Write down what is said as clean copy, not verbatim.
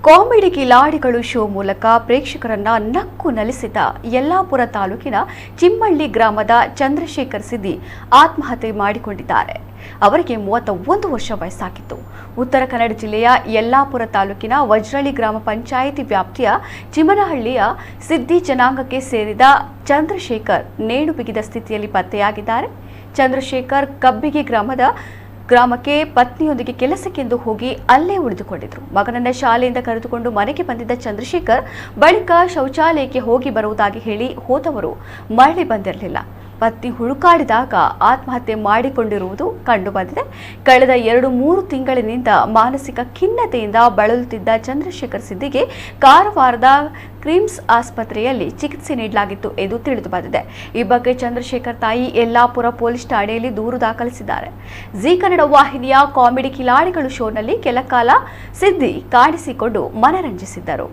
Comedy ಕಿಲಾಡಿಗಳು show ಮೂಲಕ ಪ್ರೇಕ್ಷಕರನ್ನ ನಕ್ಕು ನಲಿಸಿದ ಯಲ್ಲಾಪುರ ತಾಲೂಕಿನ ಚಿಮ್ಮಳ್ಳಿ ಗ್ರಾಮದ ಚಂದ್ರಶೇಖರ್ ಸಿದ್ದಿ ಆತ್ಮಹತ್ಯೆ ಮಾಡಿಕೊಂಡಿದ್ದಾರೆ. ಅವರಿಗೆ 31 ವರ್ಷ ವಯಸ್ಸಾಗಿತ್ತು. ಉತ್ತರ ಕನ್ನಡ ಜಿಲ್ಲೆಯ ಯಲ್ಲಾಪುರ ತಾಲೂಕಿನ ವಜ್ರಳ್ಳಿ ಗ್ರಾಮ ಪಂಚಾಯಿತಿ ವ್ಯಾಪ್ತಿಯ ಚಿಮ್ಮನಹಳ್ಳಿಯ ಸಿದ್ದಿ ಜನಾಂಗಕ್ಕೆ ಸೇರಿದ ಚಂದ್ರಶೇಖರ್ ನೇಣು ಬಿಗಿದ ಸ್ಥಿತಿಯಲ್ಲಿ ಪತ್ತೆಯಾಗಿದ್ದಾರೆ. ಚಂದ್ರಶೇಖರ್ ಕಬ್ಬಿಗೆ ಗ್ರಾಮಕ್ಕೆ ಪತ್ನಿಯೊಂದಿಗೆ ಕೆಲಸಕ್ಕೆಂದು ಹೋಗಿ ಅಲ್ಲೇ ಉಳಿದುಕೊಂಡಿದ್ರು. ಮಗನನ್ನ ಶಾಲೆಯಿಂದ ಕರೆದುಕೊಂಡು ಮನೆಗೆ ಬಂದಿದ್ದ ಚಂದ್ರಶೇಖರ್ ಬಳಿಕ ಶೌಚಾಲಯಕ್ಕೆ ಹೋಗಿ ಬರುವುದಾಗಿ ಹೇಳಿ ಹೋದವರು ಮರಳಿ ಬಂದಿರಲಿಲ್ಲ. ಪತ್ನಿ ಹುಡುಕಾಡಿದಾಗ ಆತ್ಮಹತ್ಯೆ ಮಾಡಿಕೊಂಡಿರುವುದು ಕಂಡುಬಂದಿದೆ. ಕಳೆದ 2-3 ತಿಂಗಳಿನಿಂದ ಮಾನಸಿಕ ಖಿನ್ನತೆಯಿಂದ ಬಳಲುತ್ತಿದ್ದ ಚಂದ್ರಶೇಖರ್ ಸಿದ್ದಿಗೆ ಕಾರವಾರದ ಕ್ರಿಮ್ಸ್ ಆಸ್ಪತ್ರೆಯಲ್ಲಿ ಚಿಕಿತ್ಸೆ ನೀಡಲಾಗಿತ್ತು ಎಂದು ತಿಳಿದು ಬಂದಿದೆ. ಈ ಬಗ್ಗೆ ಚಂದ್ರಶೇಖರ್ ತಾಯಿ ಯಲ್ಲಾಪುರ ಪೊಲೀಸ್ ಠಾಣೆಯಲ್ಲಿ ದೂರು ದಾಖಲಿಸಿದ್ದಾರೆ. ಜಿ ಕನ್ನಡ ವಾಹಿನಿಯ ಕಾಮಿಡಿ ಕಿಲಾಡಿಗಳು ಶೋನಲ್ಲಿ ಕೆಲ ಕಾಲ ಸಿದ್ದಿ ಕಾಣಿಸಿಕೊಂಡು ಮನರಂಜಿಸಿದ್ದರು.